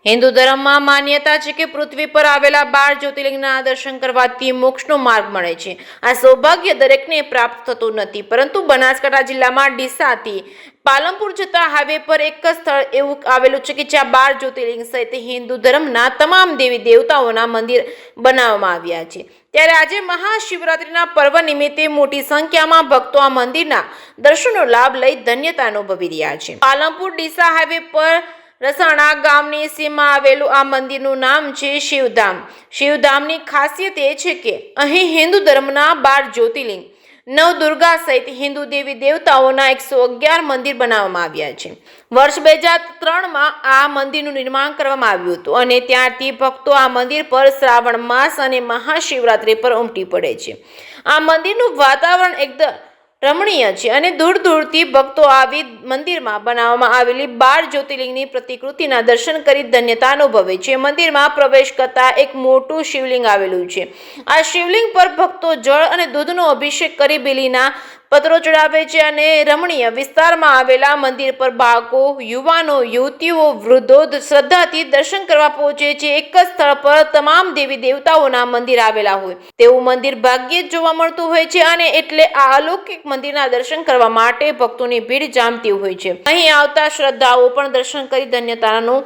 હિન્દુ ધર્મમાં માન્યતા છે કે પૃથ્વી પર આવેલા 12 જ્યોતિર્લિંગના દર્શન કરવાથી મોક્ષનો માર્ગ મળે છે। આ સૌભાગ્ય દરેકને પ્રાપ્ત થતું નથી, પરંતુ બનાસકાંઠા જિલ્લામાં ડીસાથી પાલનપુર જતા હાઈવે પર એક સ્થળ એવું આવેલું છે કે જ્યાં 12 જ્યોતિર્લિંગ સહિત હિન્દુ ધર્મના તમામ દેવી દેવતાઓના મંદિર બનાવવામાં આવ્યા છે। ત્યારે આજે મહાશિવરાત્રિના પર્વ નિમિત્તે મોટી સંખ્યામાં ભક્તો આ મંદિરના દર્શનનો લાભ લઈ ધન્યતા અનુભવી રહ્યા છે। પાલનપુર ડીસા હાઈવે પર રસાણા ગામની સીમમાં આવેલું આ મંદિરનું નામ છે શિવધામ। શિવધામની ખાસિયત એ છે કે અહીં હિન્દુ ધર્મના 12 જ્યોતિર્લિંગ, નવદુર્ગા સહિત હિન્દુ દેવી દેવતાઓના 111 મંદિર બનાવવામાં આવ્યા છે। વર્ષ 2003માં આ મંદિરનું નિર્માણ કરવામાં આવ્યું હતું અને ત્યારથી ભક્તો આ મંદિર પર શ્રાવણ માસ અને મહાશિવરાત્રિ પર ઉમટી પડે છે। આ મંદિરનું વાતાવરણ એકદમ રમણીય છે અને દૂર દૂરથી ભક્તો આવી મંદિરમાં બનાવવામાં આવેલી 12 જ્યોતિર્લિંગની પ્રતિકૃતિના દર્શન કરી ધન્યતા અનુભવે છે। મંદિરમાં પ્રવેશ કરતા એક મોટું શિવલિંગ આવેલું છે। આ શિવલિંગ પર ભક્તો જળ અને દૂધનો અભિષેક કરી બેલીના પત્રો ચડાવે છે અને રમણીય વિસ્તારમાં આવેલા મંદિર પર બાળકો, યુવાનો, યુવતીઓ, વૃદ્ધો શ્રદ્ધાથી દર્શન કરવા પહોંચે છે। એક જ સ્થળ પર તમામ દેવી દેવતાઓના મંદિર આવેલા હોય તેવું મંદિર ભાગ્યે જ જોવા મળતું હોય છે અને એટલે આ અલૌકિક મંદિરના દર્શન કરવા માટે ભક્તોની ભીડ જામતી હોય છે। અહીં આવતા શ્રદ્ધાળુઓ પણ દર્શન કરી ધન્યતાનો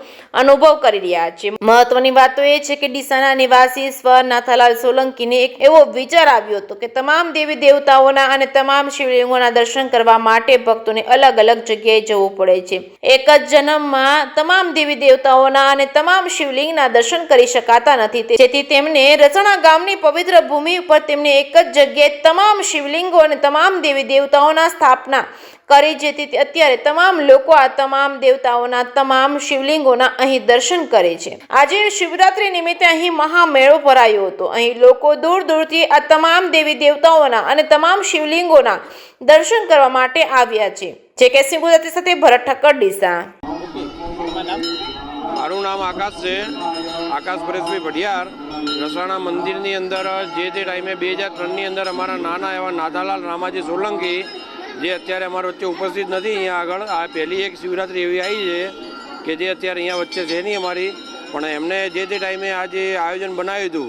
અનુભવ કરી રહ્યા છે। મહત્વની વાત તો એ છે કે ડીસાના નિવાસી સ્વર નાથાલાલ સોલંકીને એક એવો વિચાર આવ્યો હતો કે તમામ દેવી દેવતાઓના અને તમામ શિવલિંગોના દર્શન કરવા માટે ભક્તોને અલગ અલગ જગ્યાએ જવું પડે છે। એક જ જન્મમાં તમામ દેવી દેવતાઓના અને તમામ શિવલિંગના દર્શન કરી શકાતા નથી, જેથી તેમને રસાણા ગામની પવિત્ર ભૂમિ ઉપર તેમને એક જ જગ્યાએ તમામ શિવલિંગો અને તમામ દેવી દેવતાઓના સ્થાપના કરી, જેથી અત્યારે તમામ લોકો આ તમામ દેવતાઓના તમામ શિવલિંગોના અહીં દર્શન કરે છે। આજે શિવરાત્રી નિમિત્તે અહીં મહામેળો ભરાયો હતો। અહીં લોકો દૂર દૂરથી આ તમામ દેવી દેવતાઓના અને તમામ શિવલિંગોના દર્શન કરવા માટે આવ્યા છે। જે કે સિંહ ગુજરાતી સાથે ભરત ઠક્કર, ડીસા। મારું નામ આકાશ છે, આકાશ પરેશભાઈ ભડિયાર। રસાણા મંદિરની અંદર જે ટાઈમે 2003ની અંદર અમારા નાના એવા નાથાલાલ રામાજી સોલંકી, જે અત્યારે અમારા વચ્ચે ઉપસ્થિત નથી અહીંયા આગળ, આ પહેલી એક શિવરાત્રિ એવી આવી છે કે જે અત્યારે અહીંયા વચ્ચે છે નહીં અમારી, પણ એમને જે ટાઈમે આજે આયોજન બનાવ્યું હતું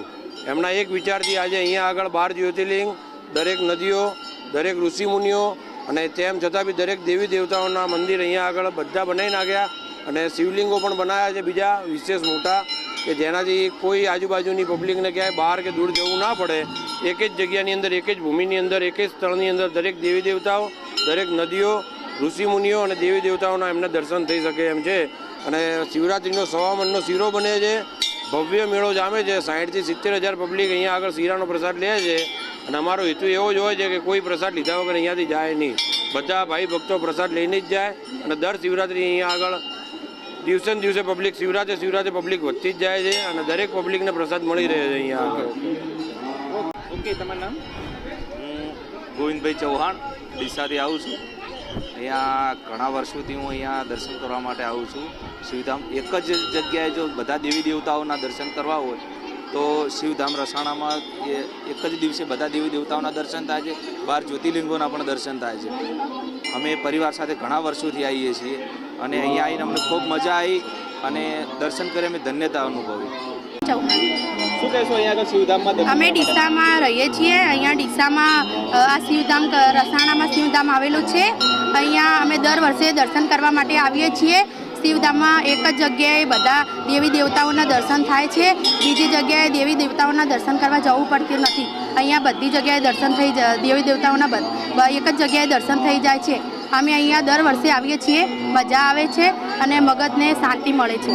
એમના એક વિચારથી આજે અહીંયા આગળ 12 જ્યોતિર્લિંગ, દરેક નદીઓ, દરેક ઋષિમુનિઓ અને તેમ છતાં બી દરેક દેવી દેવતાઓના મંદિર અહીંયા આગળ બધા બનાવી નાખ્યા અને શિવલિંગો પણ બનાવ્યા છે બીજા વિશેષ મોટા, કે જેનાથી કોઈ આજુબાજુની પબ્લિકને ક્યાંય બહાર કે દૂર જવું ના પડે। એક જ જગ્યાની અંદર, એક જ ભૂમિની અંદર, એક જ સ્થળની અંદર દરેક દેવી દેવતાઓ, દરેક નદીઓ, ઋષિમુનિઓ અને દેવી દેવતાઓના એમને દર્શન થઈ શકે એમ છે। અને શિવરાત્રિનો 1.25 મણનો શીરો બને છે, ભવ્ય મેળો જામે છે। 60થી 70,000 પબ્લિક અહીંયા આગળ શીરાનો પ્રસાદ લે છે અને અમારો હેતુ એવો જ હોય છે કે કોઈ પ્રસાદ લીધા વગર અહીંયાથી જાય નહીં, બધા ભાઈ ભક્તો પ્રસાદ લઈને જ જાય અને દર શિવરાત્રિ અહીંયા આગળ દિવસે ને દિવસે પબ્લિક શિવરાત્રે પબ્લિક વધતી જ જાય છે અને દરેક પબ્લિકને પ્રસાદ મળી રહે છે અહીંયા આગળ। ઓકે, તમારું નામ? ગોવિંદભાઈ ચૌહાણ, ડીસાથી આવું છું। અહીંયા ઘણા વર્ષોથી હું અહીંયા દર્શન કરવા માટે આવું છું શિવધામ। એક જ જગ્યાએ જો બધા દેવી દેવતાઓના દર્શન કરવા હોય તો શિવધામ રસાણામાં એક જ દિવસે બધા દેવી દેવતાઓના દર્શન થાય છે, 12 જ્યોતિર્લિંગોના પણ દર્શન થાય છે। અમે પરિવાર સાથે ઘણા વર્ષોથી આવીએ છીએ અને અહીંયા આવીને અમને ખૂબ મજા આવી અને દર્શન કરી અમે ધન્યતા અનુભવી। શું કહેશો અહીંયા આગળ શિવધામમાં? અમે ડીસામાં રહીએ છીએ। અહીંયા ડીસામાં આ શિવધામ, રસાણામાં શિવધામ આવેલું છે। અહીંયા અમે દર વર્ષે દર્શન કરવા માટે આવીએ છીએ। શિવધામમાં એક જ જગ્યાએ બધા દેવી દેવતાઓના દર્શન થાય છે, બીજી જગ્યાએ દેવી દેવતાઓના દર્શન કરવા જવું પડતું નથી। અહીંયા બધી જગ્યાએ દર્શન થઈ દેવી દેવતાઓના એક જ જગ્યાએ દર્શન થઈ જાય છે। અમે અહીંયા દર વર્ષે આવીએ છીએ, મજા આવે છે અને મગજને શાંતિ મળે છે।